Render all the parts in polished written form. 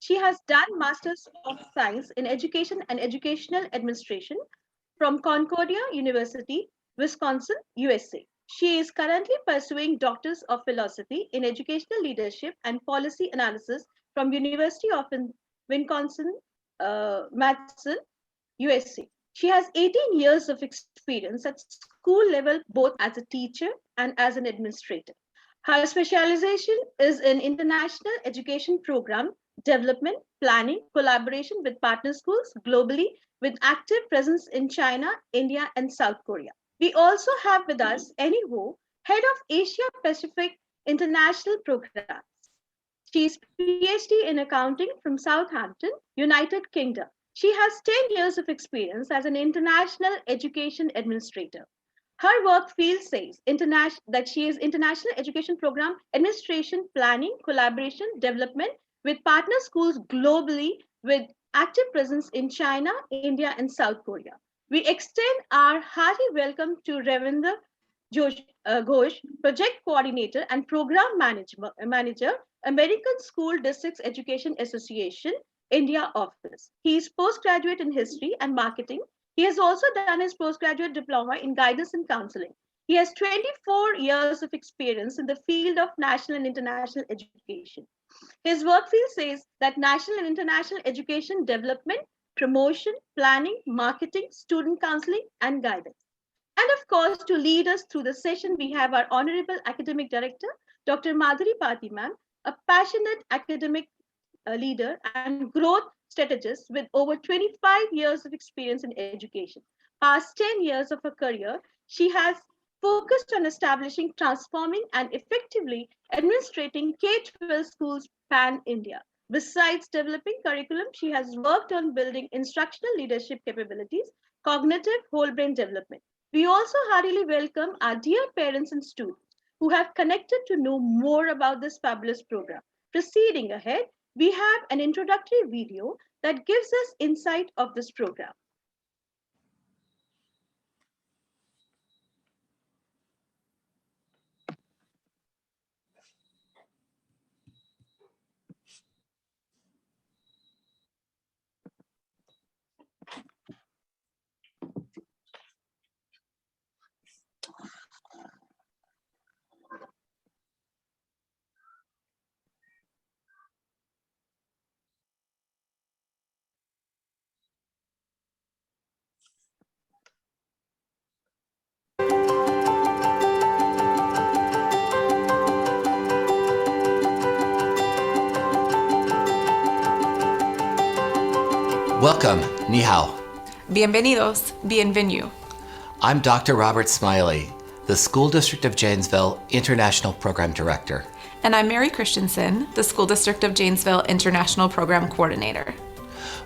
She has done Masters of Science in Education and Educational Administration from Concordia University, Wisconsin, USA. She is currently pursuing Doctors of Philosophy in Educational Leadership and Policy Analysis from University of Wisconsin, Madison, USA. She has 18 years of experience at school level, both as a teacher and as an administrator. Her specialization is in international education program development, planning, collaboration with partner schools globally with active presence in China, India, and South Korea. We also have with us Annie Ho, Head of Asia Pacific International Programs. She is PhD in accounting from Southampton, United Kingdom. She has 10 years of experience as an international education administrator. Her work field says that she is international education program administration, planning, collaboration, development with partner schools globally with active presence in China, India, and South Korea. We extend our hearty welcome to Ravindra Ghosh, project coordinator and program manager, American School Districts Education Association, India office. He is postgraduate in history and marketing. He has also done his postgraduate diploma in guidance and counseling. He has 24 years of experience in the field of national and international education. His work field says that national and international education development, promotion, planning, marketing, student counseling, and guidance. And of course, to lead us through the session, we have our Honorable Academic Director, Dr. Madhuri Pati ma'am, a passionate academic leader and growth strategist with over 25 years of experience in education. Past 10 years of her career, she has focused on establishing, transforming, and effectively administrating K-12 schools pan-India. Besides developing curriculum, she has worked on building instructional leadership capabilities, cognitive whole brain development. We also heartily welcome our dear parents and students who have connected to know more about this fabulous program. Proceeding ahead, we have an introductory video that gives us insight of this program. Welcome, ni hao. Bienvenidos, bienvenue. I'm Dr. Robert Smiley, the School District of Janesville International Program Director. And I'm Mary Christensen, the School District of Janesville International Program Coordinator.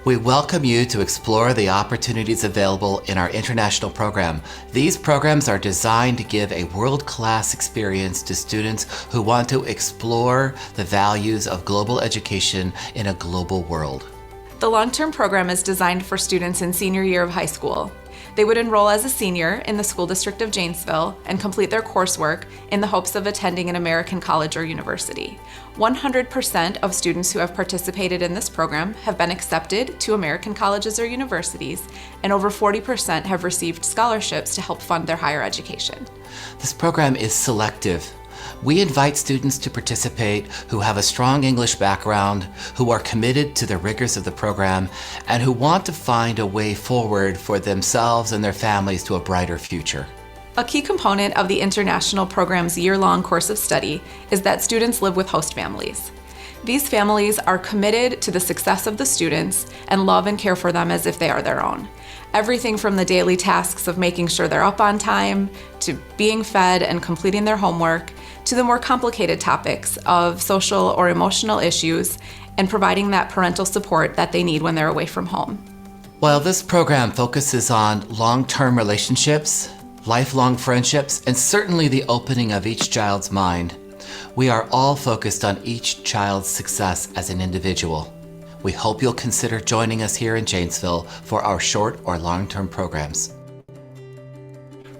We welcome you to explore the opportunities available in our international program. These programs are designed to give a world-class experience to students who want to explore the values of global education in a global world. The long-term program is designed for students in senior year of high school. They would enroll as a senior in the School District of Janesville and complete their coursework in the hopes of attending an American college or university. 100% of students who have participated in this program have been accepted to American colleges or universities, and over 40% have received scholarships to help fund their higher education. This program is selective. We invite students to participate who have a strong English background, who are committed to the rigors of the program, and who want to find a way forward for themselves and their families to a brighter future. A key component of the international program's year-long course of study is that students live with host families. These families are committed to the success of the students and love and care for them as if they are their own. Everything from the daily tasks of making sure they're up on time, to being fed and completing their homework, to the more complicated topics of social or emotional issues and providing that parental support that they need when they're away from home. While this program focuses on long-term relationships, lifelong friendships, and certainly the opening of each child's mind, we are all focused on each child's success as an individual. We hope you'll consider joining us here in Janesville for our short or long-term programs.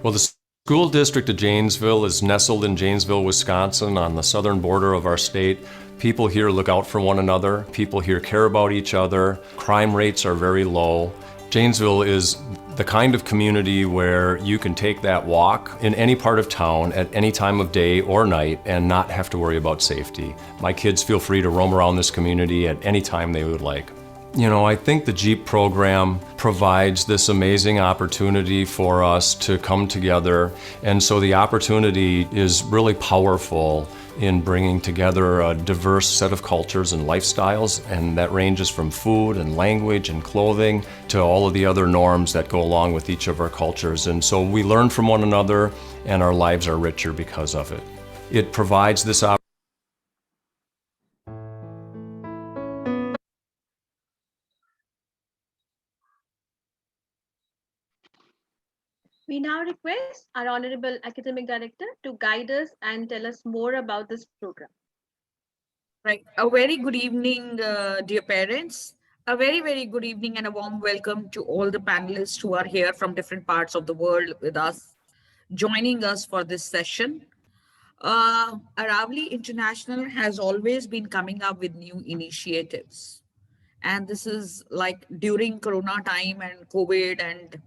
Well, the School District of Janesville is nestled in Janesville, Wisconsin, on the southern border of our state. People here look out for one another. People here care about each other. Crime rates are very low. Janesville is the kind of community where you can take that walk in any part of town at any time of day or night and not have to worry about safety. My kids feel free to roam around this community at any time they would like. You know, I think the Jeep program provides this amazing opportunity for us to come together, and so the opportunity is really powerful in bringing together a diverse set of cultures and lifestyles, and that ranges from food and language and clothing to all of the other norms that go along with each of our cultures. And so we learn from one another, and our lives are richer because of it. It provides this opportunity. We now request our Honorable Academic Director to guide us and tell us more about this program. Right. A very good evening, dear parents. A very, very good evening and a warm welcome to all the panelists who are here from different parts of the world with us, joining us for this session. Aravali International has always been coming up with new initiatives. And this is like during Corona time and COVID and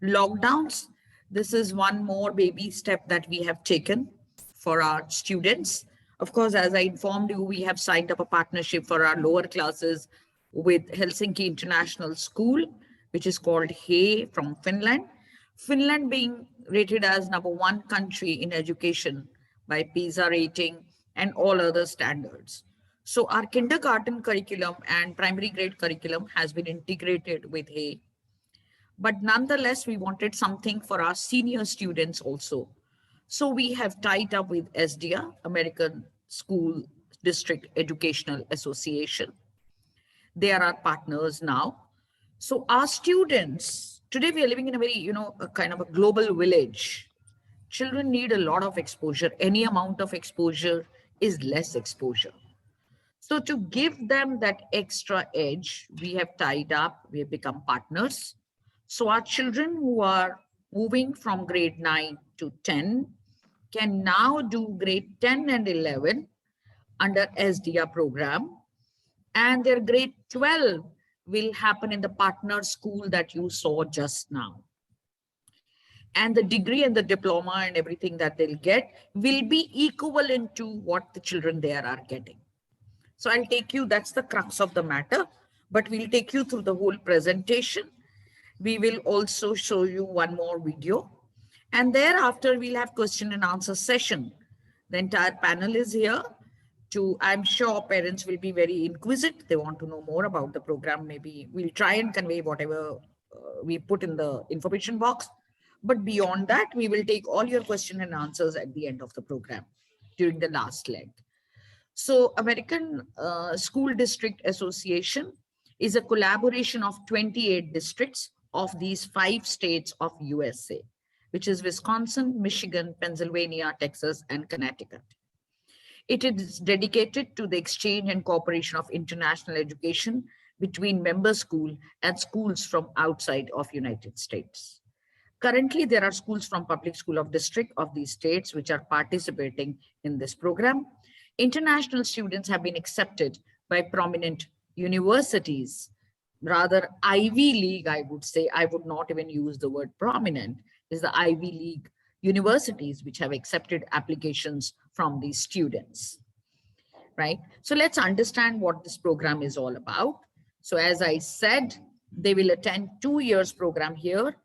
lockdowns, this is one more baby step that we have taken for our students. Of course, as I informed you, we have signed up a partnership for our lower classes with Helsinki International School, which is called HEY from Finland. Finland being rated as #1 country in education by PISA rating and all other standards. So our kindergarten curriculum and primary grade curriculum has been integrated with HEY. But nonetheless, we wanted something for our senior students also. So we have tied up with SDA, American School District Educational Association. They are our partners now. So our students, today we are living in a very, a kind of a global village. Children need a lot of exposure. Any amount of exposure is less exposure. So to give them that extra edge, we have tied up, we have become partners. So our children who are moving from grade 9 to 10 can now do grade 10 and 11 under SDA program. And their grade 12 will happen in the partner school that you saw just now. And the degree and the diploma and everything that they'll get will be equivalent to what the children there are getting. So I'll take you, that's the crux of the matter, but we'll take you through the whole presentation. We will also show you one more video, and thereafter we'll have question and answer session. The entire panel is here to, I'm sure parents will be very inquisitive. They want to know more about the program. Maybe we'll try and convey whatever we put in the information box. But beyond that, we will take all your question and answers at the end of the program during the last leg. So American School District Association is a collaboration of 28 districts of these 5 states of USA, which is Wisconsin, Michigan, Pennsylvania, Texas, and Connecticut. It is dedicated to the exchange and cooperation of international education between member school and schools from outside of United States. Currently, there are schools from public school of district of these states which are participating in this program. International students have been accepted by prominent universities, rather Ivy League, I would say. I would not even use the word prominent, is the Ivy League universities which have accepted applications from these students, right? So let's understand what this program is all about. So as I said, they will attend 2 years program here.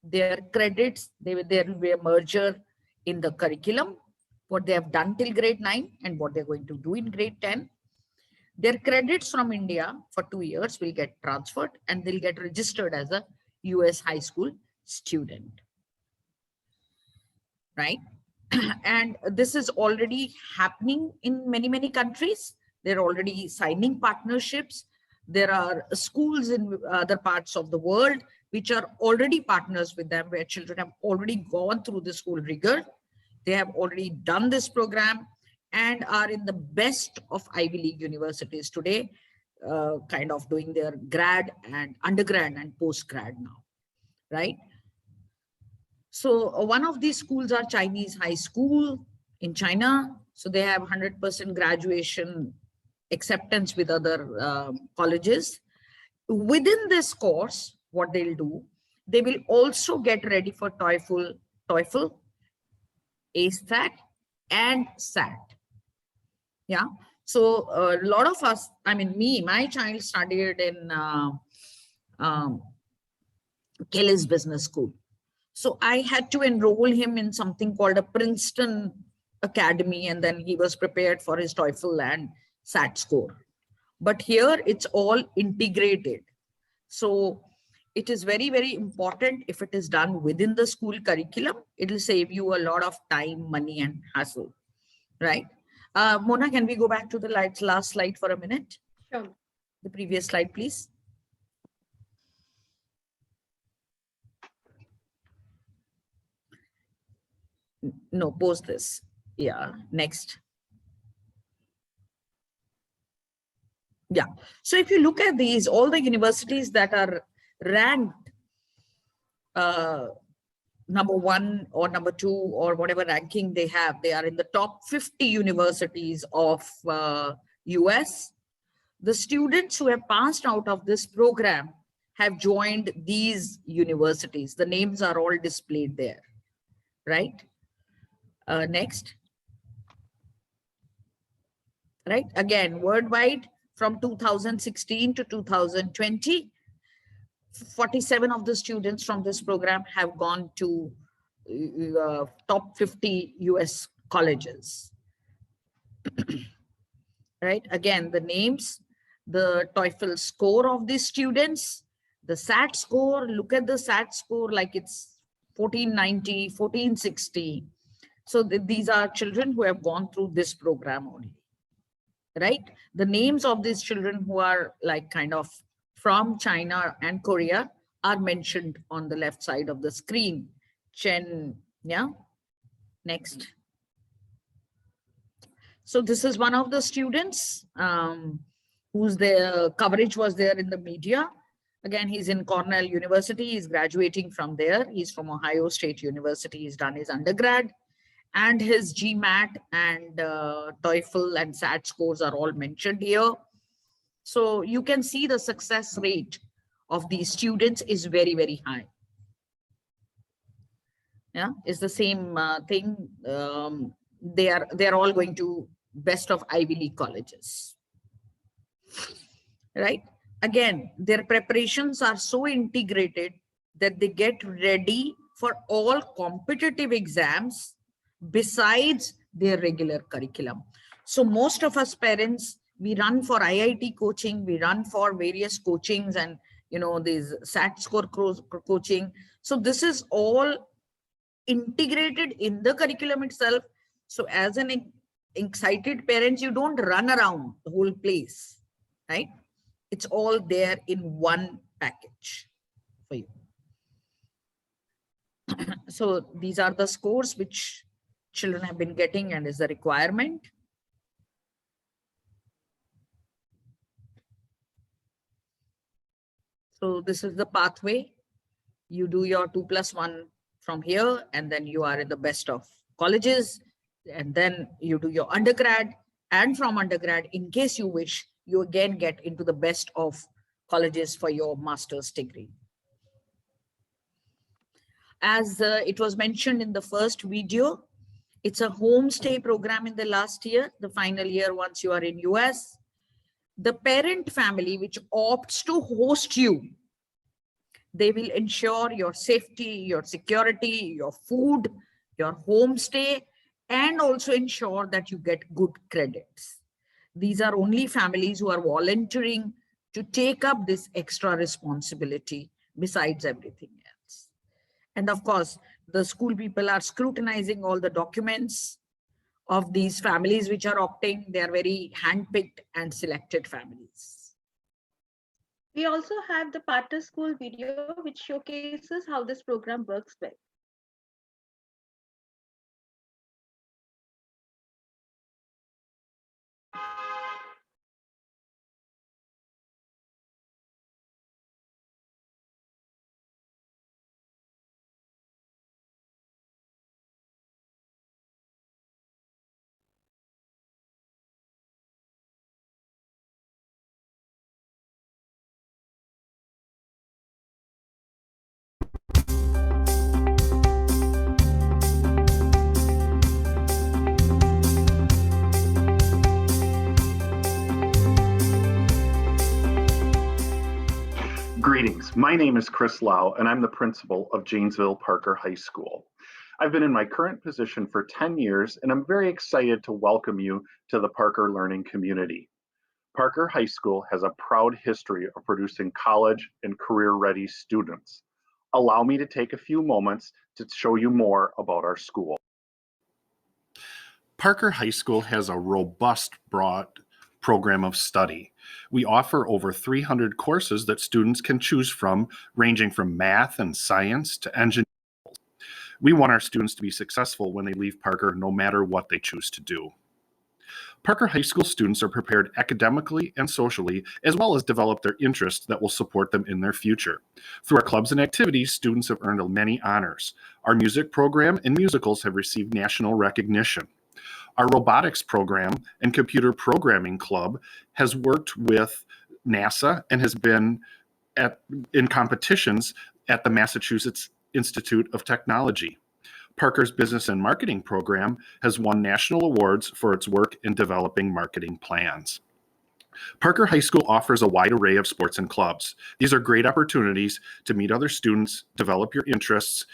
Their credits, there will be a merger in the curriculum, what they have done till grade 9 and what they're going to do in grade 10. Their credits from India for 2 years will get transferred and they'll get registered as a US high school student, right? And this is already happening in many, many countries. They're already signing partnerships. There are schools in other parts of the world which are already partners with them, where children have already gone through this whole rigor. They have already done this program and are in the best of Ivy League universities today, kind of doing their grad and undergrad and postgrad now, right? So one of these schools are Chinese high school in China. So they have 100% graduation acceptance with other colleges. Within this course, what they'll do, they will also get ready for TOEFL, ASTAT, and SAT. Yeah. So a lot of us, I mean, my child studied in um, Kelly's Business School. So I had to enroll him in something called a Princeton Academy, and then he was prepared for his TOEFL and SAT score. But here it's all integrated. So it is very, very important if it is done within the school curriculum. It will save you a lot of time, money, and hassle, right? Mona, can we go back to the last slide for a minute? Sure. The previous slide, please. No, pause this. Yeah, next. Yeah. So if you look at these, all the universities that are ranked number 1 or number 2 or whatever ranking they have, they are in the top 50 universities of US. The students who have passed out of this program have joined these universities. The names are all displayed there, right? Next. Right, again, worldwide from 2016 to 2020, 47 of the students from this program have gone to top 50 US colleges. Right, again, the names, the TOEFL score of these students, the SAT score, look at the SAT score like it's 1490, 1460. So these are children who have gone through this program only. Right, the names of these children who are like kind of from China and Korea are mentioned on the left side of the screen. Chen, yeah, next. So this is one of the students whose the coverage was there in the media. Again, he's in Cornell University. He's graduating from there. He's from Ohio State University. He's done his undergrad, and his GMAT and TOEFL and SAT scores are all mentioned here. So you can see the success rate of these students is very, very high. Yeah, it's the same thing. They're all going to best of Ivy League colleges. Right? Again, their preparations are so integrated that they get ready for all competitive exams besides their regular curriculum. So most of us parents, we run for IIT coaching, we run for various coachings and, you know, these SAT score coaching. So this is all integrated in the curriculum itself. So as an excited parents, you don't run around the whole place, right? It's all there in one package for you. So these are the scores which children have been getting and is the requirement. So this is the pathway. You do your 2+1 from here, and then you are in the best of colleges, and then you do your undergrad, and from undergrad, in case you wish, you again get into the best of colleges for your master's degree. As it was mentioned in the first video, it's a homestay program in the last year, the final year once you are in US. The parent family which opts to host you, they will ensure your safety, your security, your food, your homestay, and also ensure that you get good credits. These are only families who are volunteering to take up this extra responsibility besides everything else. And of course, the school people are scrutinizing all the documents of these families which are opting. They are very handpicked and selected families. We also have the partner school video which showcases how this program works well. Greetings. My name is Chris Lau, and I'm the principal of Janesville Parker High School. I've been in my current position for 10 years, and I'm very excited to welcome you to the Parker learning community. Parker High School has a proud history of producing college and career-ready students. Allow me to take a few moments to show you more about our school. Parker High School has a robust, broad program of study. We offer over 300 courses that students can choose from, ranging from math and science to engineering. We want our students to be successful when they leave Parker, no matter what they choose to do. Parker High School students are prepared academically and socially, as well as develop their interests that will support them in their future. Through our clubs and activities, students have earned many honors. Our music program and musicals have received national recognition. Our robotics program and computer programming club has worked with NASA and has been in competitions at the Massachusetts Institute of Technology. Parker's business and marketing program has won national awards for its work in developing marketing plans. Parker High School offers a wide array of sports and clubs. These are great opportunities to meet other students, develop your interests,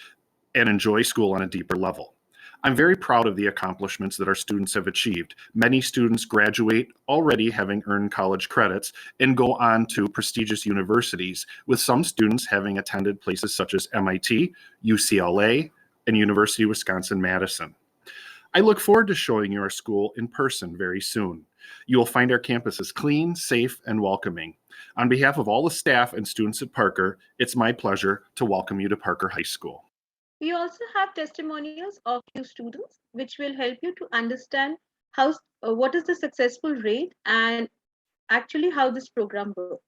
and enjoy school on a deeper level. I'm very proud of the accomplishments that our students have achieved. Many students graduate already having earned college credits and go on to prestigious universities, with some students having attended places such as MIT, UCLA, and University of Wisconsin-Madison. I look forward to showing you our school in person very soon. You will find our campus is clean, safe, and welcoming. On behalf of all the staff and students at Parker, it's my pleasure to welcome you to Parker High School. We also have testimonials of few students, which will help you to understand what is the successful rate and actually how this program works.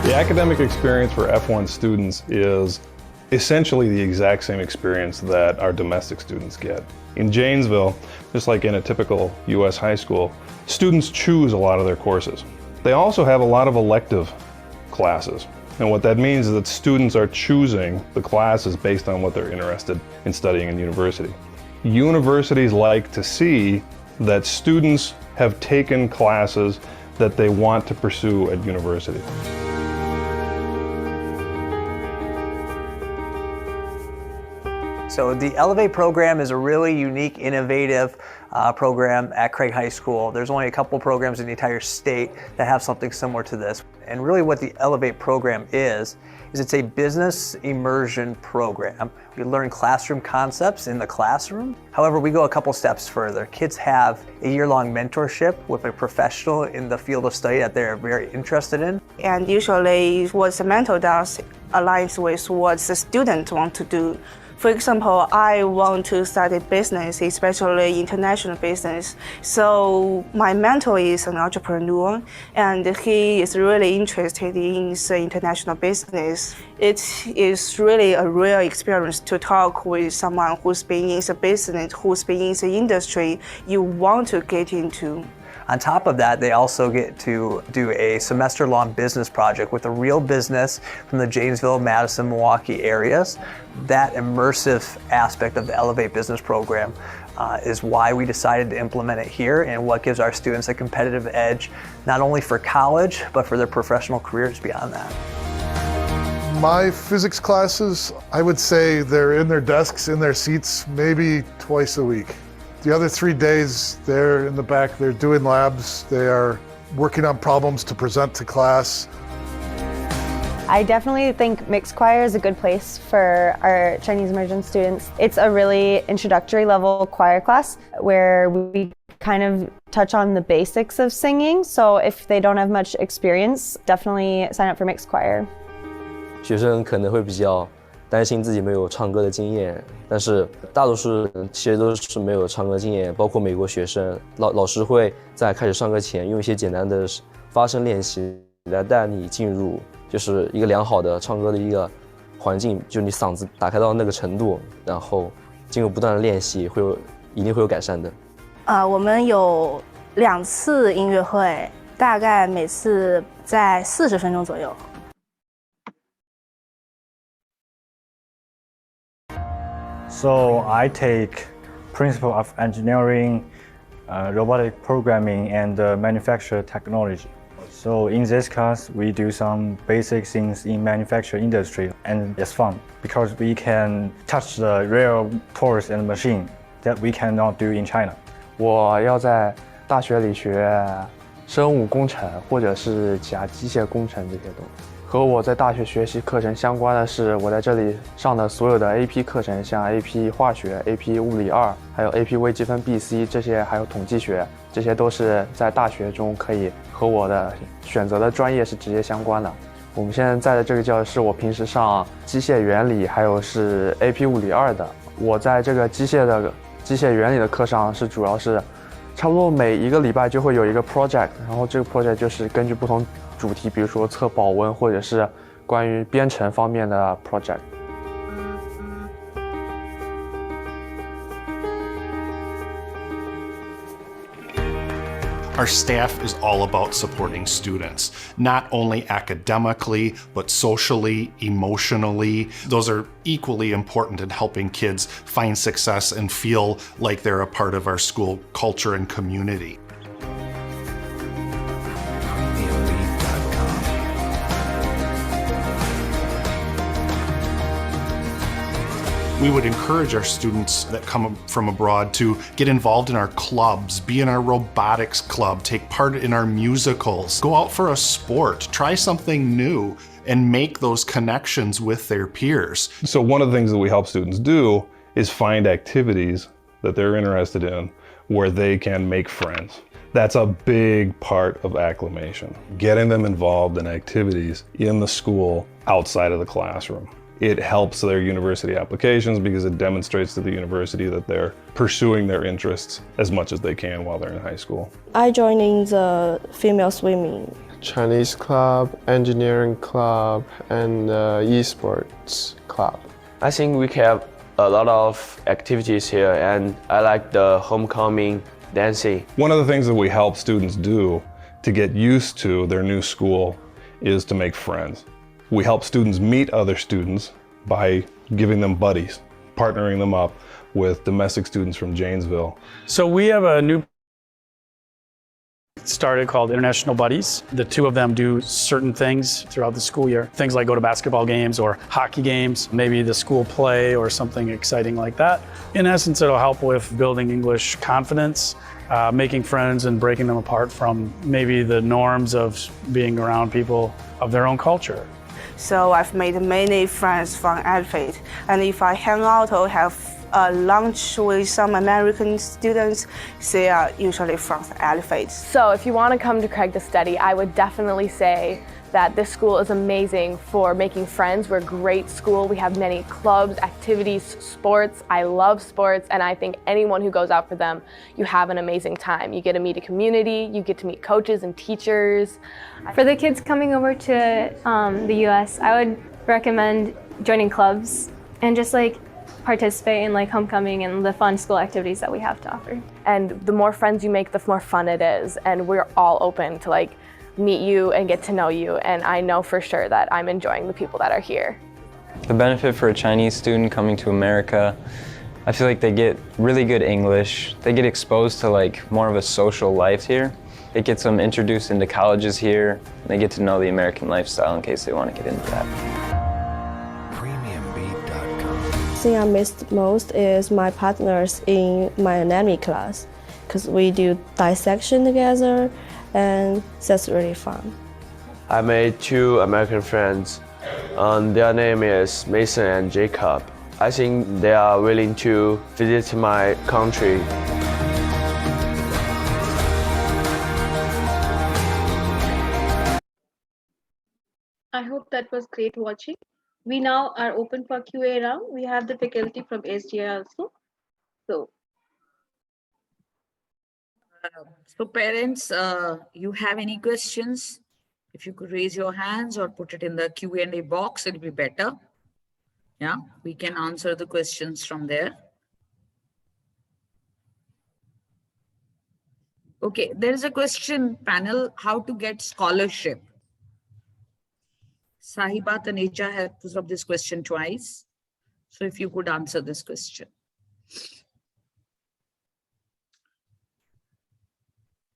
The academic experience for F1 students is essentially the exact same experience that our domestic students get. In Janesville, just like in a typical US high school, students choose a lot of their courses. They also have a lot of elective classes. And what that means is that students are choosing the classes based on what they're interested in studying in university. Universities like to see that students have taken classes that they want to pursue at university. So the Elevate program is a really unique, innovative program at Craig High School. There's only a couple programs in the entire state that have something similar to this. And really what the Elevate program is it's a business immersion program. We learn classroom concepts in the classroom. However, we go a couple steps further. Kids have a year-long mentorship with a professional in the field of study that they're very interested in. And usually what the mentor does aligns with what the student want to do. For example, I want to study business, especially international business. So my mentor is an entrepreneur, and he is really interested in the international business. It is really a real experience to talk with someone who's been in the business, who's been in the industry you want to get into. On top of that, they also get to do a semester-long business project with a real business from the Janesville, Madison, Milwaukee areas. That immersive aspect of the Elevate Business Program is why we decided to implement it here and what gives our students a competitive edge, not only for college, but for their professional careers beyond that. My physics classes, I would say they're in their desks, in their seats, maybe twice a week. The other 3 days, they're in the back, they're doing labs, they are working on problems to present to class. I definitely think mixed choir is a good place for our Chinese immersion students. It's a really introductory level choir class where we kind of touch on the basics of singing. So if they don't have much experience, definitely sign up for mixed choir. 学生可能会比较担心自己没有唱歌的经验，但是大多数人其实都是没有唱歌经验，包括美国学生。老师会在开始上课前用一些简单的发声练习来带你进入就是一个良好的唱歌的一个环境，就你嗓子打开到那个程度，然后经过不断的练习，一定会有改善的。我们有2次音乐会，大概每次在40分钟左右。So I take principle of engineering, robotic programming, and manufacture technology. So in this class, we do some basic things in manufacturing industry, and it's fun because we can touch the real tools and machine that we cannot do in China. 我要在大学里学生物工程或者是其他机械工程这些东西。和我在大学学习课程相关的是，我在这里上的所有的 AP 课程，像 AP 化学、AP 物理2，还有 AP 微积分 BC 这些，还有统计学，这些都是在大学中可以和我的选择的专业是直接相关的。我们现在在的这个教室，我平时上机械原理，还有是 AP 物理2的。我在这个机械原理的课上是主要是差不多每一个礼拜就会有一个 project， 然后这个 project 就是根据不同主题，比如说测保温或者是关于编程方面的 project。Our staff is all about supporting students, not only academically, but socially, emotionally. Those are equally important in helping kids find success and feel like they're a part of our school culture and community. We would encourage our students that come from abroad to get involved in our clubs, be in our robotics club, take part in our musicals, go out for a sport, try something new, and make those connections with their peers. So one of the things that we help students do is find activities that they're interested in where they can make friends. That's a big part of acclimation, getting them involved in activities in the school outside of the classroom. It helps their university applications because it demonstrates to the university that they're pursuing their interests as much as they can while they're in high school. I joined in the female swimming, Chinese club, engineering club, and esports club. I think we have a lot of activities here, and I like the homecoming dancing. One of the things that we help students do to get used to their new school is to make friends. We help students meet other students by giving them buddies, partnering them up with domestic students from Janesville. So we have a new started called International Buddies. The two of them do certain things throughout the school year. Things like go to basketball games or hockey games, maybe the school play or something exciting like that. In essence, it'll help with building English confidence, making friends and breaking them apart from maybe the norms of being around people of their own culture. So I've made many friends from Elevate, and if I hang out or have a lunch with some American students, they are usually from Elevate. So if you want to come to Craig to study, I would definitely say that this school is amazing for making friends. We're a great school. We have many clubs, activities, sports. I love sports, and I think anyone who goes out for them, you have an amazing time. You get to meet a community, you get to meet coaches and teachers. For the kids coming over to the US, I would recommend joining clubs and just participate in homecoming and the fun school activities that we have to offer. And the more friends you make, the more fun it is. And we're all open to meet you and get to know you, and I know for sure that I'm enjoying the people that are here. The benefit for a Chinese student coming to America, I feel like they get really good English. They get exposed to more of a social life here. It gets them introduced into colleges here. They get to know the American lifestyle in case they want to get into that. The thing I missed most is my partners in my anatomy class, because we do dissection together, and that's really fun. I made 2 American friends. Their name is Mason and Jacob. I think they are willing to visit my country. I hope that was great watching. We now are open for QA round. We have the faculty from SGI also. So, So parents, you have any questions? If you could raise your hands or put it in the Q&A box, it'll be better. Yeah, we can answer the questions from there. Okay, there is a question panel, how to get scholarship. Sahiba Taneja has put up this question twice. So if you could answer this question.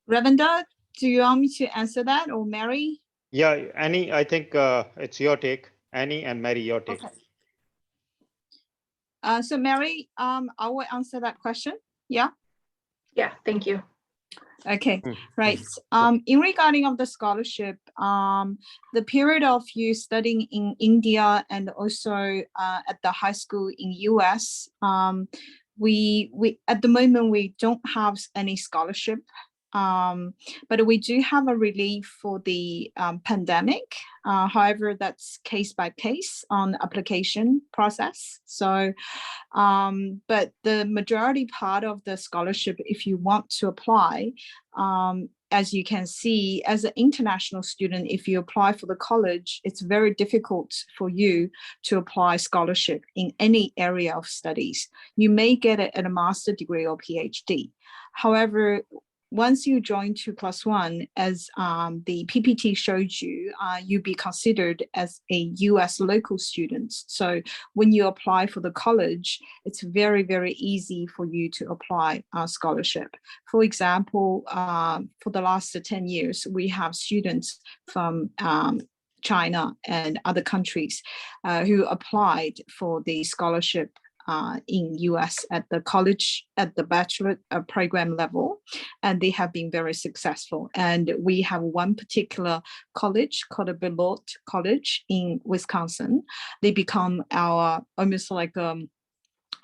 Ravindra, do you want me to answer that, or Mary? Yeah, Annie, I think it's your take. Annie and Mary, your take. Okay. So Mary, I will answer that question. Yeah. yeah, thank you. Okay, right. In regarding of the scholarship, the period of you studying in India and also at the high school in US, we at the moment we don't have any scholarship, but we do have a relief for the pandemic. However, that's case by case on application process. So, but the majority part of the scholarship, if you want to apply, as you can see, as an international student, if you apply for the college, it's very difficult for you to apply scholarship in any area of studies. You may get it at a master's degree or PhD. However, once you join 2+1, as the PPT showed you, you'll be considered as a US local student. So when you apply for the college, it's very, very easy for you to apply a scholarship. For example, for the last 10 years, we have students from China and other countries who applied for the scholarship in US at the college, at the bachelor program level, and they have been very successful. And we have one particular college called the Beloit College in Wisconsin. They become our almost like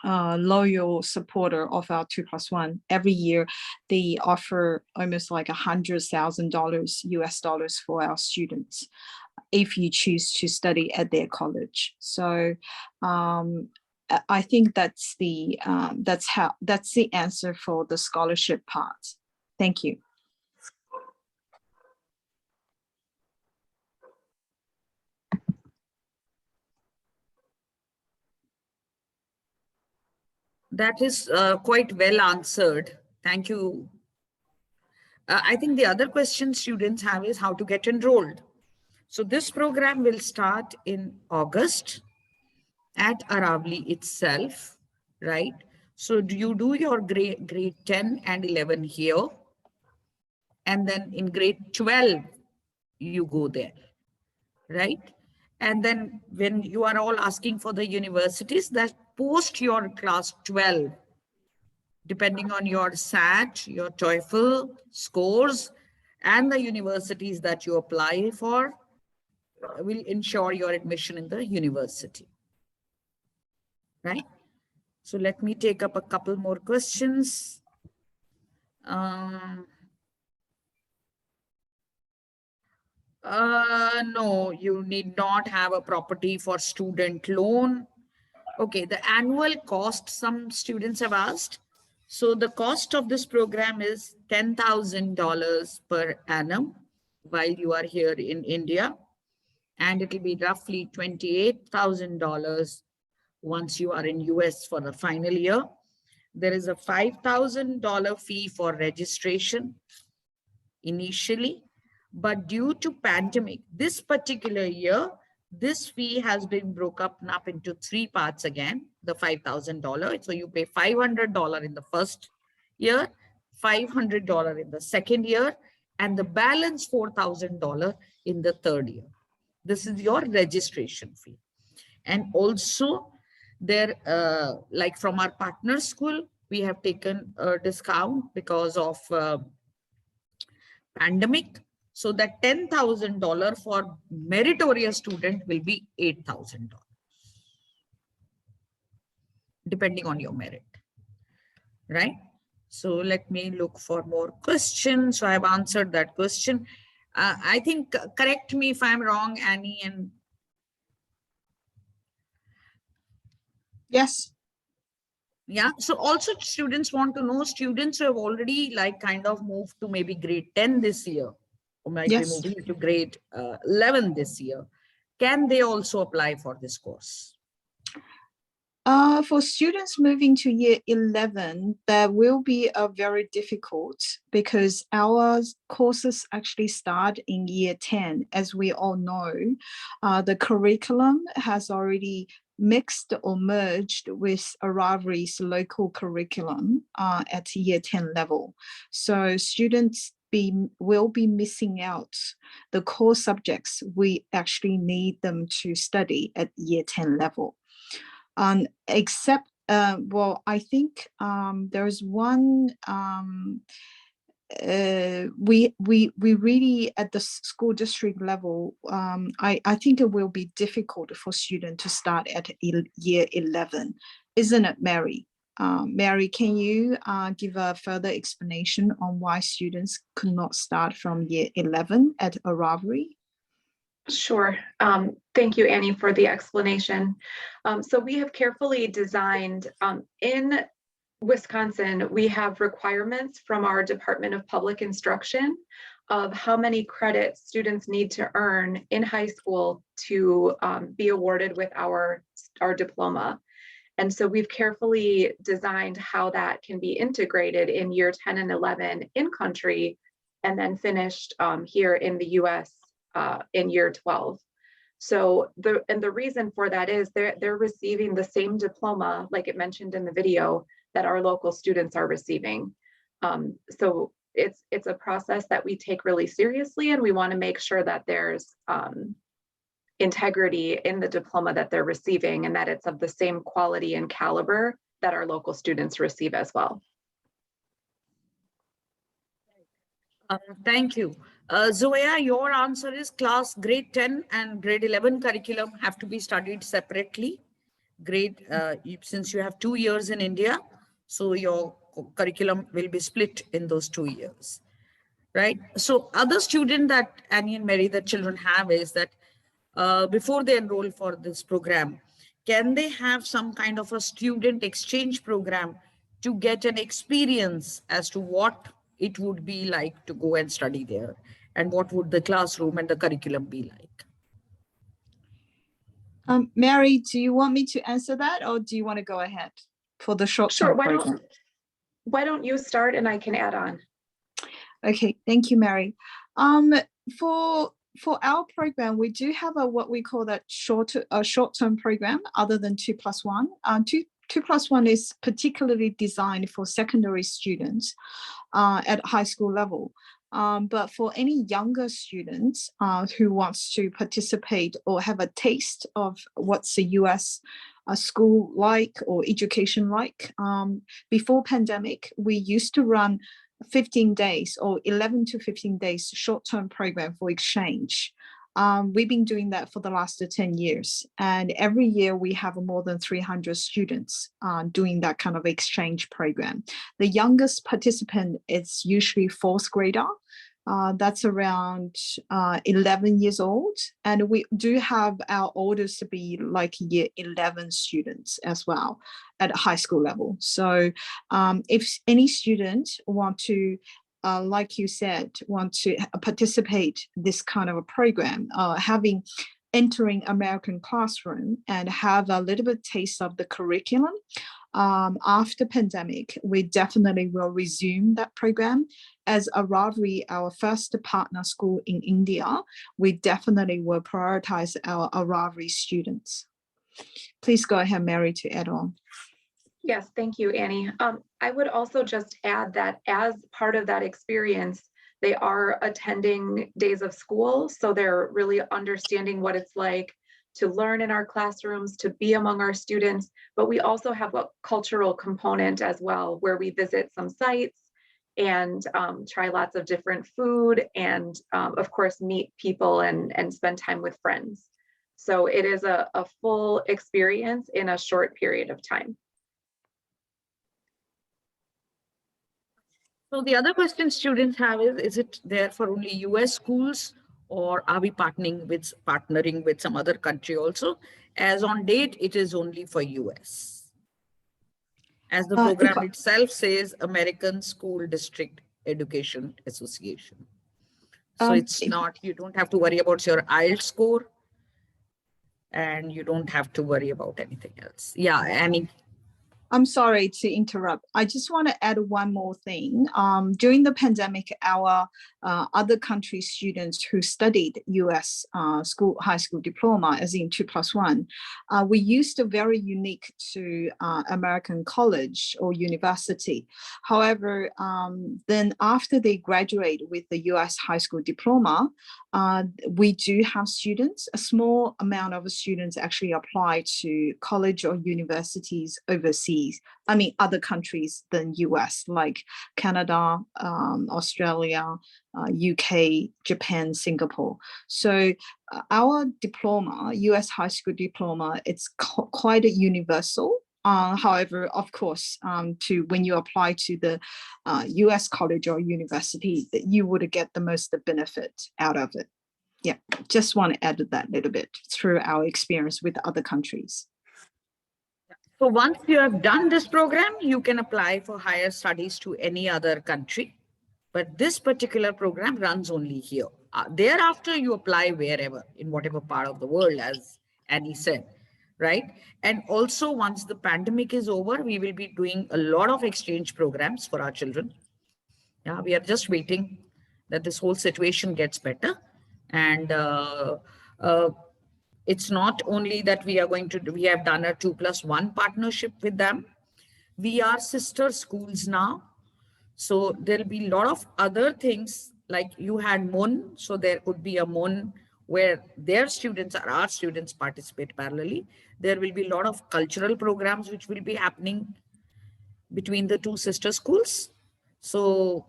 loyal supporter of our 2+1. Every year they offer almost like $100,000 US dollars for our students if you choose to study at their college. So I think that's the answer for the scholarship part. Thank you. That is quite well answered. Thank you. I think the other question students have is how to get enrolled. So this program will start in August at Aravali itself, right? So do you do your grade 10 and 11 here? And then in grade 12, you go there, right? And then when you are all asking for the universities that post your class 12, depending on your SAT, your TOEFL scores, and the universities that you apply for, will ensure your admission in the university, right? So let me take up a couple more questions. No, you need not have a property for student loan. Okay, the annual cost, some students have asked. So the cost of this program is $10,000 per annum while you are here in India. And it will be roughly $28,000 once you are in US for the final year. There is a $5,000 fee for registration initially, but due to pandemic, this particular year, this fee has been broken up into 3 parts again, the $5,000. So you pay $500 in the first year, $500 in the second year, and the balance $4,000 in the third year. This is your registration fee. And also there, like from our partner school, we have taken a discount because of pandemic. So that $10,000 for meritorious student will be $8,000, depending on your merit, right? So let me look for more questions. So I've answered that question. I think, correct me if I'm wrong, Annie. And Yes. yeah, so also students want to know, students who have already like kind of moved to maybe grade 10 this year, or might be Yes. moving to grade 11 this year, can they also apply for this course? For students moving to year 11, that will be a very difficult because our courses actually start in year 10. As we all know, the curriculum has already mixed or merged with Aravali's local curriculum at year 10 level. So students will be missing out the core subjects we actually need them to study at year 10 level. Except, well, I think there's one, we really at the school district level, I think it will be difficult for students to start at year 11, isn't it, Mary? Mary, can you give a further explanation on why students could not start from year 11 at Aravali? Sure. Thank you, Annie, for the explanation. So we have carefully designed, in Wisconsin, we have requirements from our Department of Public Instruction of how many credits students need to earn in high school to be awarded with our diploma. And so we've carefully designed how that can be integrated in year 10 and 11 in country, and then finished here in the US in year 12. So the reason for that is they're receiving the same diploma, like it mentioned in the video, that our local students are receiving. So it's a process that we take really seriously, and we want to make sure that there's integrity in the diploma that they're receiving, and that it's of the same quality and caliber that our local students receive as well. Thank you. Zoya, your answer is class grade 10 and grade 11 curriculum have to be studied separately. Since you have 2 years in India, so your curriculum will be split in those 2 years, right? So other student that Annie and Mary, the children have is that before they enroll for this program, can they have some kind of a student exchange program to get an experience as to what it would be like to go and study there, and what would the classroom and the curriculum be like? Mary, do you want me to answer that, or do you want to go ahead for the short-term program? Why don't you start and I can add on? Okay, thank you, Mary. For our program, we do have what we call that short-term program, other than 2+1. 2+1 is particularly designed for secondary students at high school level. But for any younger students who wants to participate or have a taste of what's the US school like or education like, before pandemic, we used to run 15 days or 11 to 15 days short-term program for exchange. We've been doing that for the last 10 years. And every year we have more than 300 students doing that kind of exchange program. The youngest participant is usually fourth grader. That's around 11 years old. And we do have our oldest to be like year 11 students as well at high school level. So if any student want to, like you said, want to participate this kind of a program, entering American classroom and have a little bit taste of the curriculum, after pandemic, we definitely will resume that program. As Aravali, our first partner school in India, we definitely will prioritize our Aravali students. Please go ahead, Mary, to add on. Yes, thank you, Annie. I would also just add that as part of that experience, they are attending days of school. So they're really understanding what it's like to learn in our classrooms, to be among our students. But we also have a cultural component as well, where we visit some sites and try lots of different food and of course, meet people and spend time with friends. So it is a full experience in a short period of time. So the other question students have is it there for only US schools, or are we partnering with some other country also? As on date, it is only for US. As the program itself says, American School District Education Association. So it's not, you don't have to worry about your IELTS score, and you don't have to worry about anything else. Yeah, Annie. I'm sorry to interrupt. I just want to add one more thing. During the pandemic, our other country students who studied US high school diploma, as in 2+1, we used a very unique to American college or university. However, then after they graduate with the US high school diploma, we do have students, a small amount of students actually apply to college or universities overseas. I mean, other countries than US, like Canada, Australia, UK, Japan, Singapore. So our diploma, US high school diploma, it's quite a universal. However, of course, when you apply to the US college or university, that you would get the most benefit out of it. Yeah, just want to add that little bit through our experience with other countries. So once you have done this program, you can apply for higher studies to any other country. But this particular program runs only here. Thereafter, you apply wherever, in whatever part of the world, as Annie said, right? And also, once the pandemic is over, we will be doing a lot of exchange programs for our children. Yeah, we are just waiting that this whole situation gets better. And it's not only that we have done a 2+1 partnership with them. We are sister schools now. So there'll be a lot of other things, like you had MON. So there could be a MON where their students or our students participate parallelly. There will be a lot of cultural programs which will be happening between the two sister schools. So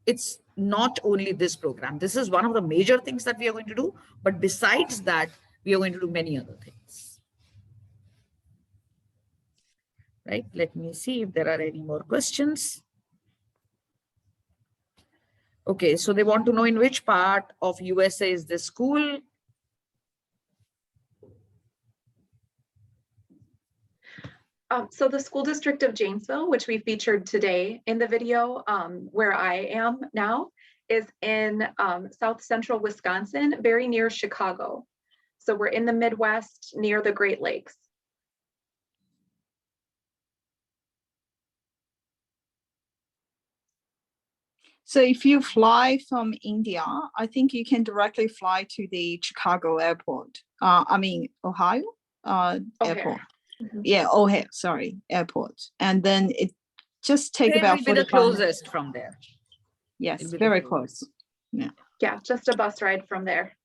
it's not only this program. This is one of the major things that we are going to do. But besides that, we are going to do many other things. Right? Let me see if there are any more questions. Okay, so they want to know in which part of USA is this school? So the school district of Janesville, which we featured today in the video, where I am now, is in South Central Wisconsin, very near Chicago. So we're in the Midwest near the Great Lakes. So if you fly from India, I think you can directly fly to the Chicago airport. Ohio airport. Mm-hmm. Yeah, O'Hare, sorry, airport. And then it just take about 45 minutes. Closest from there. Yes, very close. Yeah. Yeah, just a bus ride from there.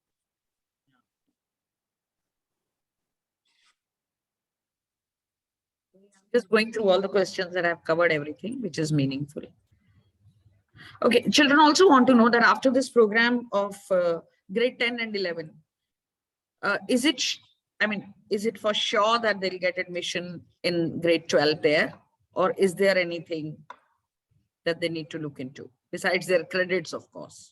Just going through all the questions that I've covered everything, which is meaningful. Okay, children also want to know that after this program of grade 10 and 11, is it for sure that they'll get admission in grade 12 there? Or is there anything that they need to look into besides their credits, of course?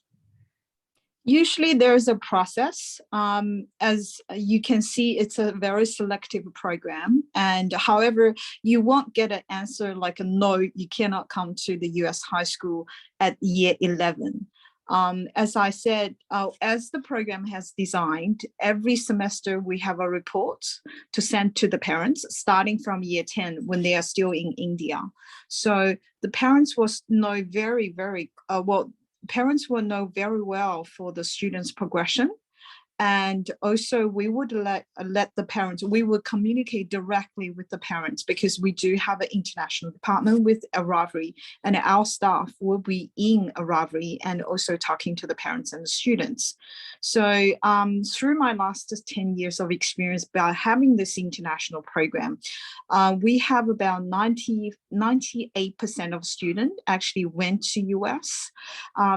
Usually there's a process. As you can see, it's a very selective program. And however, you won't get an answer like a no, you cannot come to the US high school at year 11. As I said, as the program has designed, every semester we have a report to send to the parents starting from year 10 when they are still in India. So the parents will know parents will know very well for the students' progression. And also we would let the parents, we would communicate directly with the parents because we do have an international department with Aravali, and our staff will be in Aravali and also talking to the parents and the students. So through my last 10 years of experience by having this international program, we have about 98% of students actually went to US.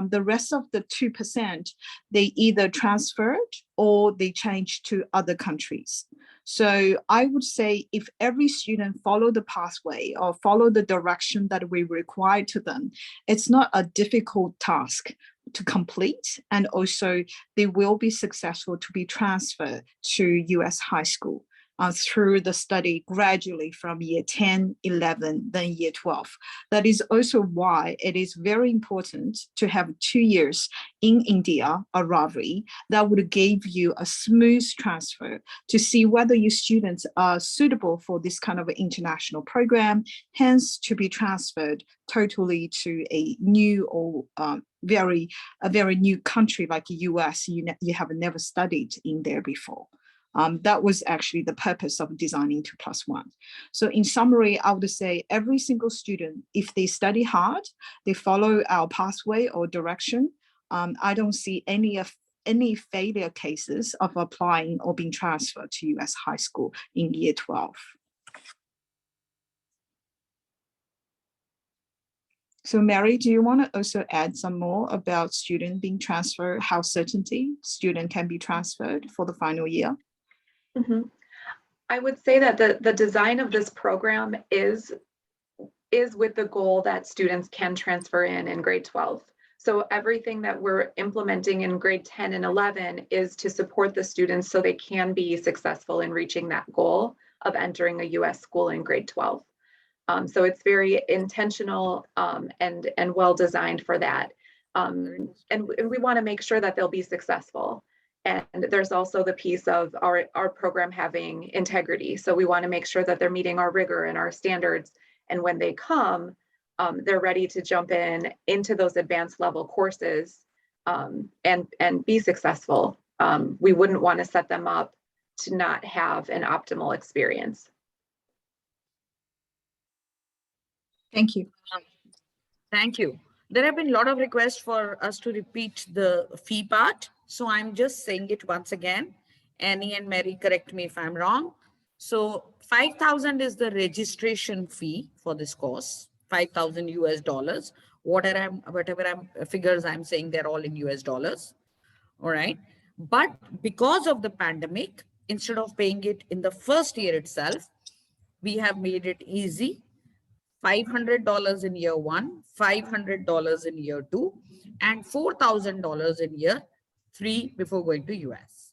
The rest of the 2%, they either transferred or they changed to other countries. So I would say if every student follow the pathway or follow the direction that we require to them, it's not a difficult task to complete, and also they will be successful to be transferred to US high school through the study gradually from year 10, 11, then year 12. That is also why it is very important to have 2 years in India Aravali that would give you a smooth transfer to see whether your students are suitable for this kind of international program, hence to be transferred totally to a new or very new country like US you have never studied in there before. That was actually the purpose of designing 2+1. So in summary, I would say every single student, if they study hard, they follow our pathway or direction, I don't see any failure cases of applying or being transferred to US high school in year 12. So Mary, do you want to also add some more about student being transferred, how certainty student can be transferred for the final year? Mm-hmm. I would say that the design of this program is with the goal that students can transfer in grade 12. So everything that we're implementing in grade 10 and 11 is to support the students so they can be successful in reaching that goal of entering a US school in grade 12. So it's very intentional and well designed for that. And we want to make sure that they'll be successful. And there's also the piece of our program having integrity. So we want to make sure that they're meeting our rigor and our standards. And when they come, they're ready to jump into those advanced level courses and be successful. We wouldn't want to set them up to not have an optimal experience. Thank you. Thank you. There have been a lot of requests for us to repeat the fee part. So I'm just saying it once again. Annie and Mary, correct me if I'm wrong. So 5,000 is the registration fee for this course, 5,000 US dollars. Whatever figures I'm saying, they're all in US dollars. All right. But because of the pandemic, instead of paying it in the first year itself, we have made it easy. $500 in year 1, $500 in year 2, and $4,000 in year 3 before going to US,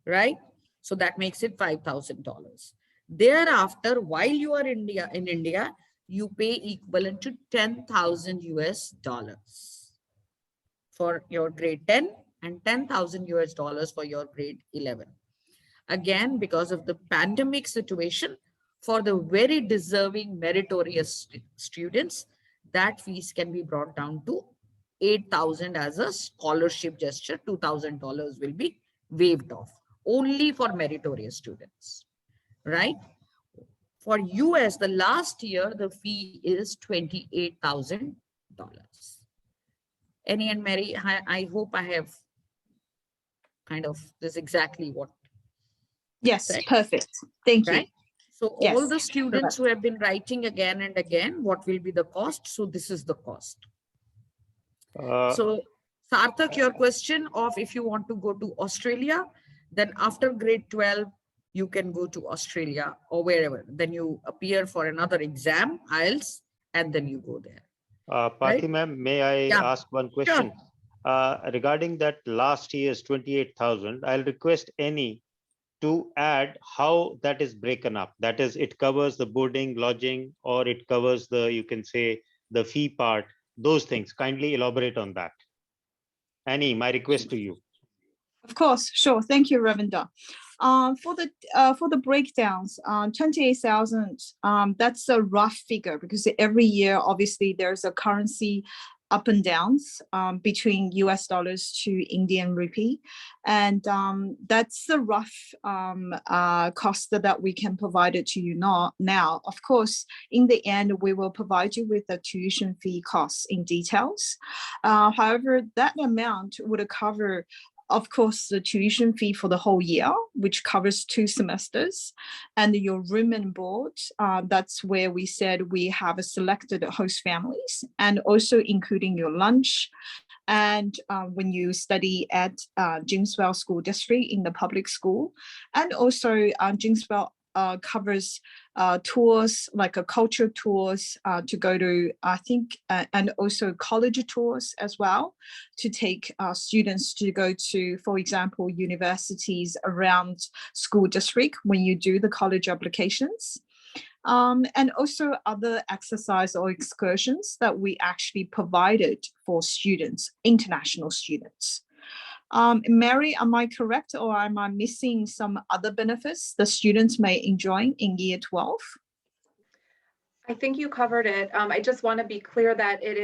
right? So that makes it $5,000. Thereafter, while you are in India, you pay equivalent to 10,000 US dollars for your grade 10 and 10,000 US dollars for your grade 11. Again, because of the pandemic situation, for the very deserving meritorious students, that fees can be brought down to 8,000 as a scholarship gesture. $2,000 will be waived off only for meritorious students, right? For US, the last year, the fee is $28,000. Annie and Mary, I hope I have kind of this exactly what. Yes, said. perfect. Thank you. Right? So Yes. all the students who have been writing again and again, what will be the cost? So this is the cost. So Sarthak, your question of if you want to go to Australia, then after grade 12, you can go to Australia or wherever. Then you appear for another exam, IELTS, and then you go there. Parthi ma'am, may I ask one question? Sure. Regarding that last year's 28,000, I'll request Annie to add how that is broken up. That is, it covers the boarding, lodging, or it covers the, you can say, the fee part, those things. Kindly elaborate on that. Annie, my request to you. Of course, sure. Thank you, Ravinda. For the breakdowns, 28,000, that's a rough figure because every year, obviously, there's a currency up and downs between US dollars to Indian rupee. And that's the rough cost that we can provide it to you now. Of course, in the end, we will provide you with the tuition fee costs in details. However, that amount would cover of course, the tuition fee for the whole year, which covers 2 semesters, and your room and board. That's where we said we have selected host families, and also including your lunch. And when you study at Jingswell School District in the public school, and also Jingswell covers tours like a culture tours to go to, I think, and also college tours as well, to take students to go to, for example, universities around school district when you do the college applications. And also other exercise or excursions that we actually provided for students, international students. Mary, am I correct, or am I missing some other benefits the students may enjoy in year 12? I think you covered it. I just want to be clear that it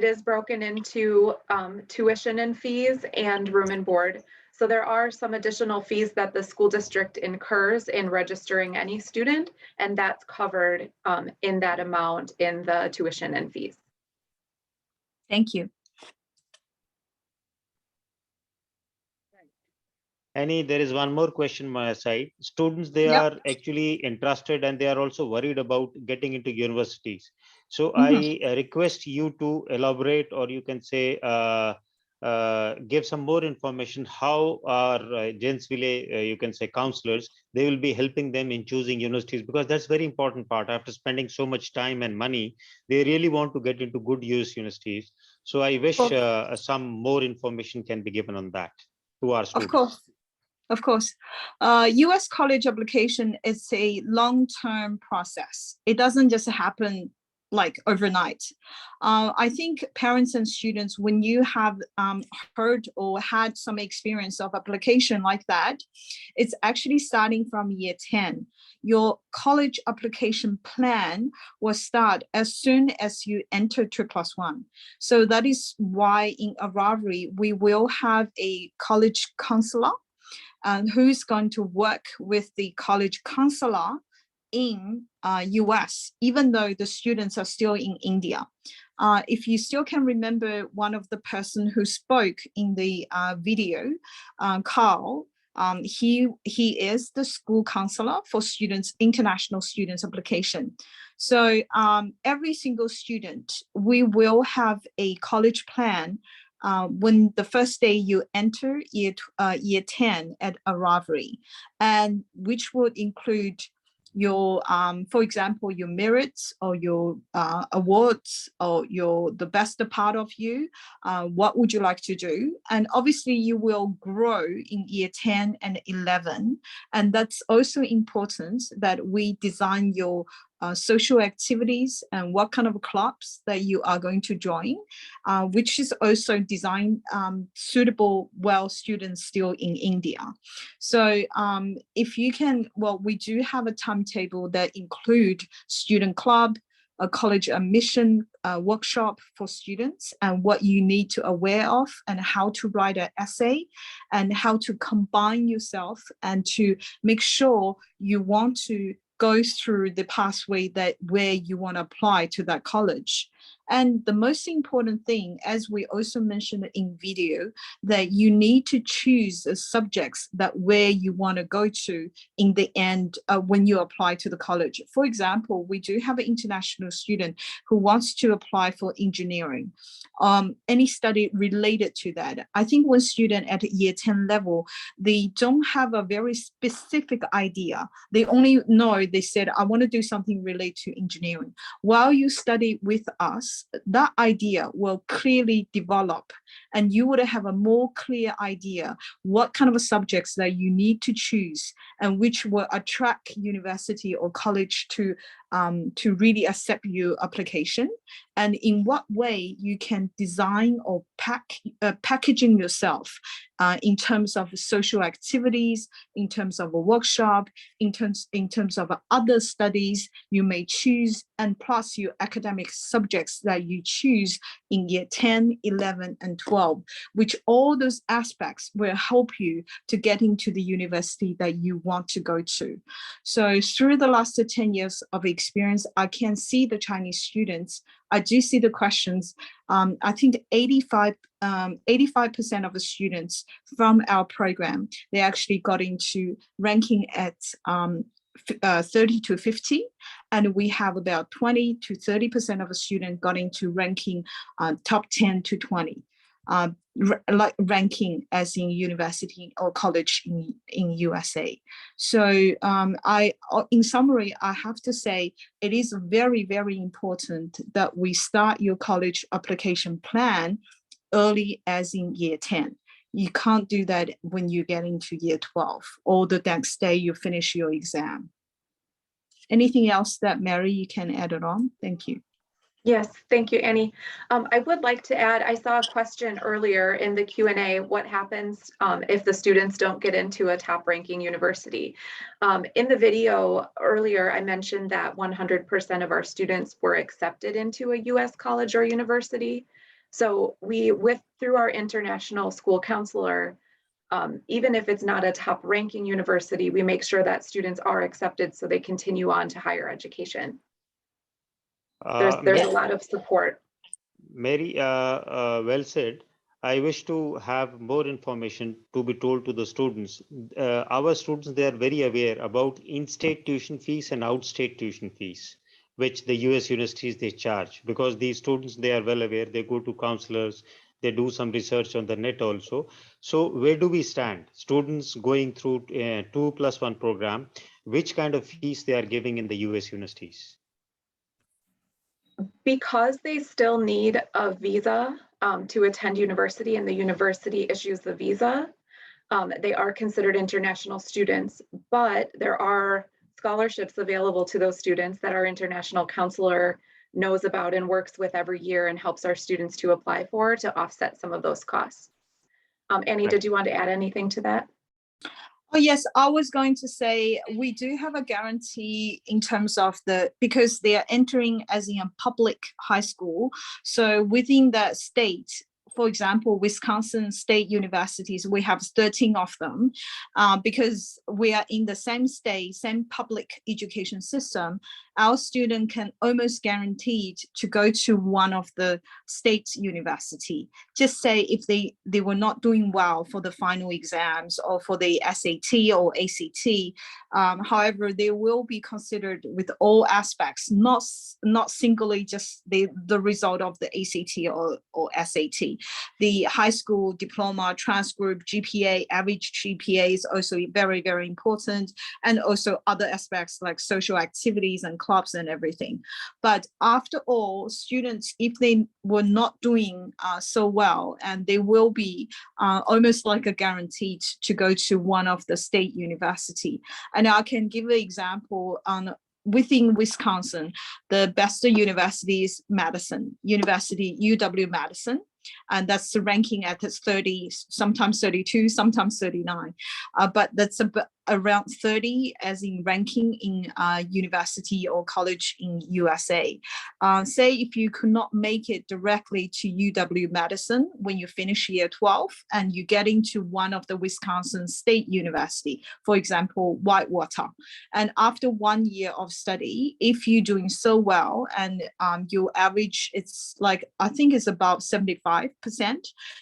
is broken into tuition and fees and room and board. So there are some additional fees that the school district incurs in registering any student, and that's covered in that amount in the tuition and fees. Thank you. Annie, there is one more question on my side. Students, they Yep. are actually interested and they are also worried about getting into universities. So Mhm. I request you to elaborate, or you can say, give some more information how our Janesville, you can say, counselors, they will be helping them in choosing universities, because that's very important part. After spending so much time and money, they really want to get into good US universities. So I wish some more information can be given on that to our students. Of course. Of course, US college application is a long-term process. It doesn't just happen like overnight. I think parents and students, when you have heard or had some experience of application like that, it's actually starting from year 10. Your college application plan will start as soon as you enter 2+1. So that is why in Aravali, we will have a college counselor who's going to work with the college counselor in US, even though the students are still in India. If you still can remember one of the person who spoke in the video, Carl, he is the school counselor for students, international students application. So every single student, we will have a college plan when the first day you enter year 10 at Aravali, and which would include your, for example, your merits or your awards or the best part of you, what would you like to do? And obviously you will grow in year 10 and 11. And that's also important that we design your social activities and what kind of clubs that you are going to join, which is also designed suitable while students still in India. So if you can, well, we do have a timetable that include student club, a college admission workshop for students, and what you need to aware of, and how to write an essay, and how to combine yourself, and to make sure you want to go through the pathway that where you want to apply to that college. And the most important thing, as we also mentioned in video, that you need to choose the subjects that where you want to go to in the end when you apply to the college. For example, we do have an international student who wants to apply for engineering. Any study related to that. I think one student at year 10 level, they don't have a very specific idea. They only know, they said, I want to do something related to engineering. While you study with us, that idea will clearly develop, and you would have a more clear idea what kind of subjects that you need to choose, and which will attract university or college to really accept your application, and in what way you can design or packaging yourself in terms of social activities, in terms of a workshop, in terms of other studies you may choose, and plus your academic subjects that you choose in year 10, 11, and 12, which all those aspects will help you to get into the university that you want to go to. So through the last 10 years of experience, experience, I can see the Chinese students. I do see the questions. I think 85% of the students from our program, they actually got into ranking at 30 to 50, and we have about 20 to 30% of the students got into ranking top 10 to 20. Like ranking as in university or college in USA. So in summary, I have to say it is very, very important that we start your college application plan early as in year 10. You can't do that when you get into year 12 or the next day you finish your exam. Anything else that Mary, you can add it on? Thank you. Yes, thank you, Annie. I would like to add, I saw a question earlier in the Q&A, what happens if the students don't get into a top ranking university? In the video earlier, I mentioned that 100% of our students were accepted into a US college or university. So through our international school counselor, even if it's not a top ranking university, we make sure that students are accepted so they continue on to higher education. There's a lot of support. Mary, well said. I wish to have more information to be told to the students. Our students, they are very aware about in-state tuition fees and out-state tuition fees, which the US universities, they charge. Because these students, they are well aware, they go to counselors, they do some research on the net also. So where do we stand? Students going through 2+1 program, which kind of fees they are giving in the US universities? Because they still need a visa to attend university and the university issues the visa, they are considered international students, but there are scholarships available to those students that our international counselor knows about and works with every year and helps our students to apply for to offset some of those costs. Annie, did you want to add anything to that? Oh, yes, I was going to say we do have a guarantee in terms of because they are entering as in a public high school. So within that state, for example, Wisconsin State Universities, we have 13 of them because we are in the same state, same public education system. Our student can almost guaranteed to go to one of the state university. Just say if they were not doing well for the final exams or for the SAT or ACT, however, they will be considered with all aspects, not singly just the result of the ACT or SAT. The high school diploma, transcript, GPA, average GPA is also very, very important, and also other aspects like social activities and clubs and everything. But after all, students, if they were not doing so well, and they will be almost like a guaranteed to go to one of the state university. And I can give an example on within Wisconsin, the best university is Madison University, UW-Madison. And that's the ranking at 30, sometimes 32, sometimes 39. But that's around 30 as in ranking in university or college in USA. Say if you could not make it directly to UW-Madison when you finish year 12 and you get into one of the Wisconsin State University, for example, Whitewater. And after 1 year of study, if you're doing so well and your average, it's like, I think it's about 75%,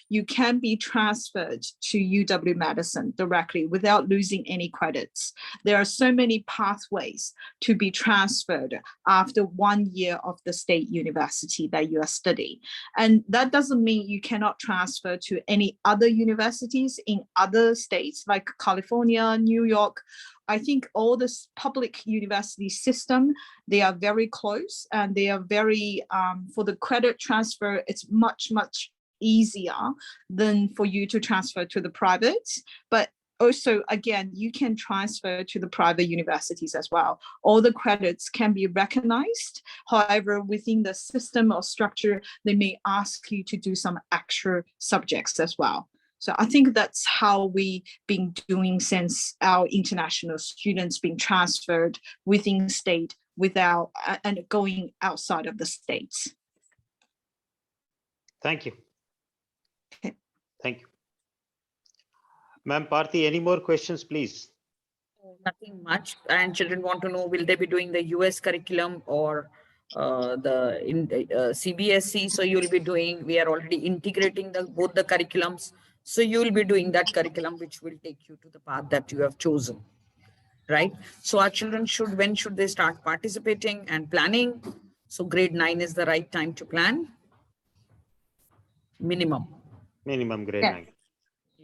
you can be transferred to UW-Madison directly without losing any credits. There are so many pathways to be transferred after 1 year of the state university that you are studying. And that doesn't mean you cannot transfer to any other universities in other states like California, New York. I think all this public university system, they are very close and they are very, for the credit transfer, it's much, much easier than for you to transfer to the private. But also, again, you can transfer to the private universities as well. All the credits can be recognized. However, within the system or structure, they may ask you to do some extra subjects as well. So I think that's how we've been doing since our international students being transferred within state without and going outside of the states. Thank you. Okay. Thank you. Ma'am Parthi, any more questions, please? nothing much. And children want to know, will they be doing the US curriculum or CBSE? So you'll be doing, we are already integrating both the curriculums. So you'll be doing that curriculum, which will take you to the path that you have chosen, right? So our children when should they start participating and planning? So grade 9 is the right time to plan. Minimum grade 9.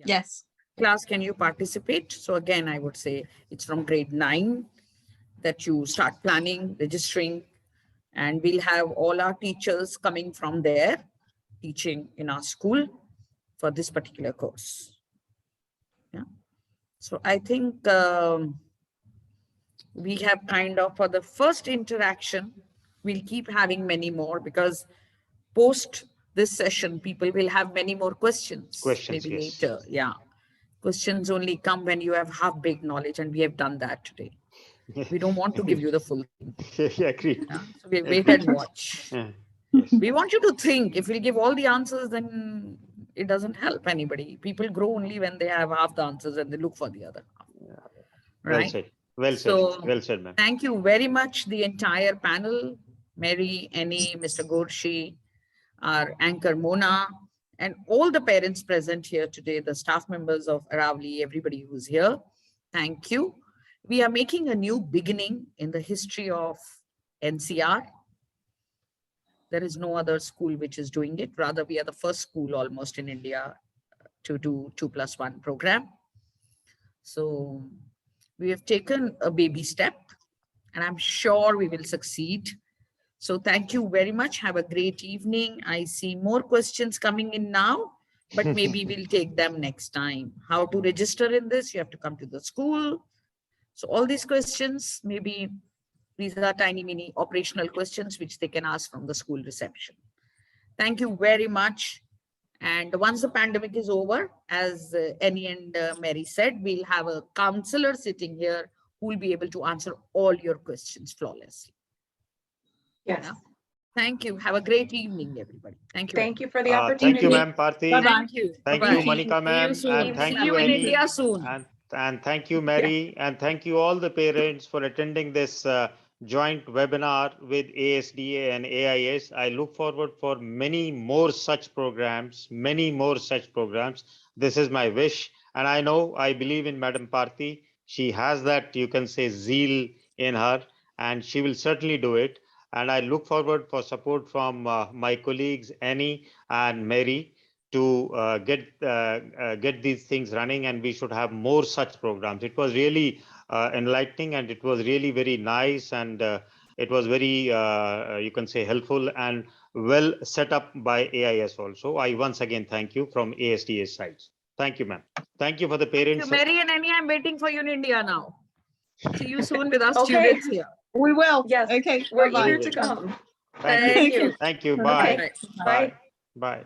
Yes. Class, can you participate? So again, I would say it's from grade 9 that you start planning, registering, and we'll have all our teachers coming from there, teaching in our school for this particular course. Yeah. So I think we have kind of, for the first interaction, we'll keep having many more, because post this session, people will have many more questions. Maybe yes. later. Yeah. Questions only come when you have half-baked knowledge, and we have done that today. We don't want to give you the full thing. Yeah, agreed. Yeah? So we wait and watch. Yes. We want you to think. If we give all the answers, then it doesn't help anybody. People grow only when they have half the answers and they look for the other half. Right? Well said. Well said. So, well said, ma'am. Thank you very much, the entire panel, Mary, Annie, Mr. Gorshi, our anchor Mona, and all the parents present here today, the staff members of Aravali, everybody who's here. Thank you. We are making a new beginning in the history of NCR. There is no other school which is doing it. Rather, we are the first school almost in India to do 2+1 program. So we have taken a baby step, and I'm sure we will succeed. So thank you very much. Have a great evening. I see more questions coming in now, but maybe we'll take them next time. How to register in this? You have to come to the school. So all these questions, maybe these are tiny mini operational questions which they can ask from the school reception. Thank you very much. And once the pandemic is over, as Annie and Mary said, we'll have a counselor sitting here who will be able to answer all your questions flawlessly. Yes. Yeah. Thank you. Have a great evening, everybody. Thank you. Thank you for the opportunity. Thank you, ma'am, Parthi. Thank you. Thank Bye-bye. you, Monica, ma'am. And thank See you, you in Annie. India soon. And thank you, Mary. And thank you all the parents for attending this joint webinar with ASDA and AIS. I look forward for many more such programs, This is my wish. And I believe in Madam Parthi. She has that, you can say, zeal in her, and she will certainly do it. And I look forward for support from my colleagues, Annie and Mary, to get these things running, and we should have more such programs. It was really enlightening, and it was really very nice, and it was very, you can say, helpful and well set up by AIS also. I once again thank you from ASDA's side. Thank you, ma'am. Thank you for the parents. Mary and Annie, I'm waiting for you in India now. See you soon with our students here. We will. Yes. Okay. We're Bye-bye. eager to come. Thank you. Thank you. Thank you. Bye. Okay. Bye. Bye.